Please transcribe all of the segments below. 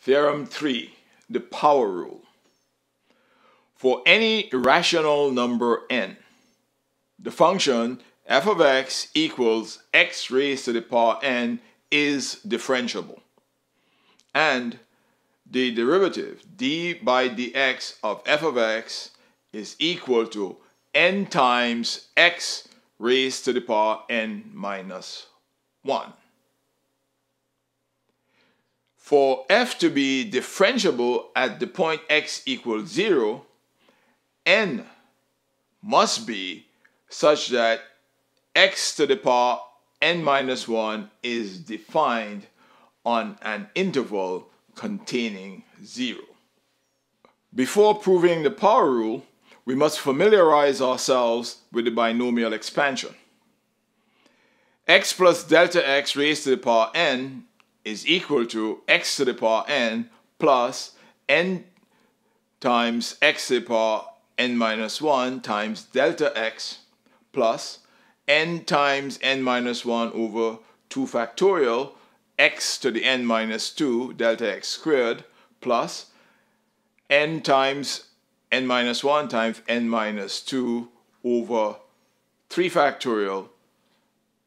Theorem 3, the power rule. For any rational number n, the function f of x equals x raised to the power n is differentiable, and the derivative d by dx of f of x is equal to n times x raised to the power n minus 1. For f to be differentiable at the point x equals 0, n must be such that x to the power n minus 1 is defined on an interval containing 0. Before proving the power rule, we must familiarize ourselves with the binomial expansion. X plus delta x raised to the power n is equal to x to the power n plus n times x to the power n minus 1 times delta x plus n times n minus 1 over 2 factorial x to the n minus 2 delta x squared plus n times n minus 1 times n minus 2 over 3 factorial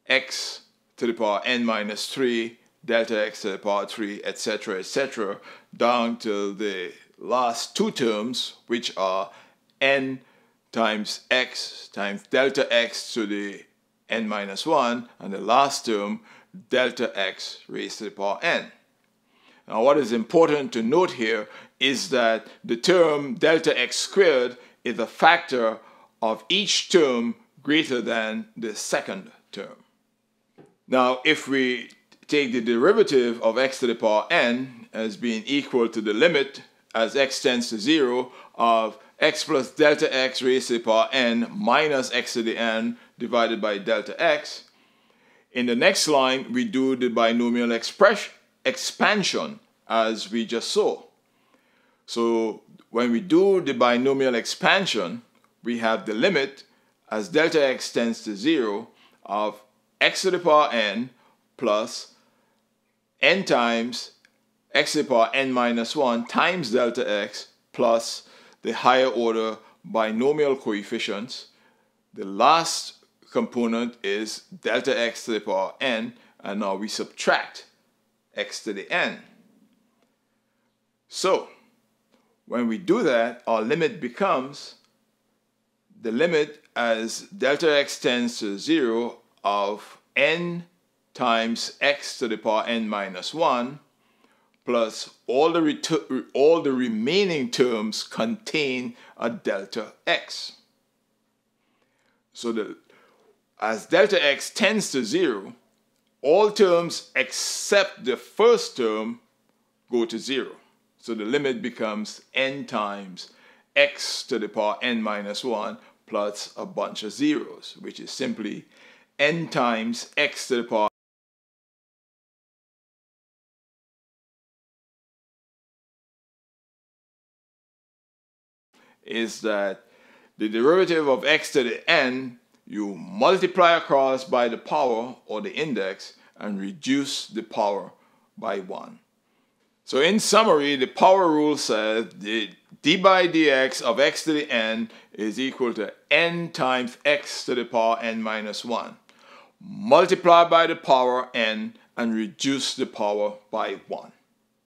x to the power n minus 3 delta x to the power 3, etc., down to the last two terms, which are n times x times delta x to the n minus 1, and the last term, delta x raised to the power n. Now, what is important to note here is that the term delta x squared is a factor of each term greater than the second term. Now, if we take the derivative of x to the power n as being equal to the limit as x tends to 0 of x plus delta x raised to the power n minus x to the n divided by delta x, in the next line we do the binomial expansion as we just saw. So when we do the binomial expansion, we have the limit as delta x tends to 0 of x to the power n plus n times x to the power n minus 1 times delta x plus the higher order binomial coefficients. The last component is delta x to the power n, and now we subtract x to the n. So when we do that, our limit becomes the limit as delta x tends to 0 of n times x to the power n minus 1 plus all the remaining terms contain a delta x. So as delta x tends to 0, all terms except the first term go to 0. So the limit becomes n times x to the power n minus 1 plus a bunch of zeros, which is simply n times x to the power is that the derivative of x to the n, you multiply across by the power or the index and reduce the power by 1. So in summary, the power rule says the d by dx of x to the n is equal to n times x to the power n minus 1. Multiply by the power n and reduce the power by 1.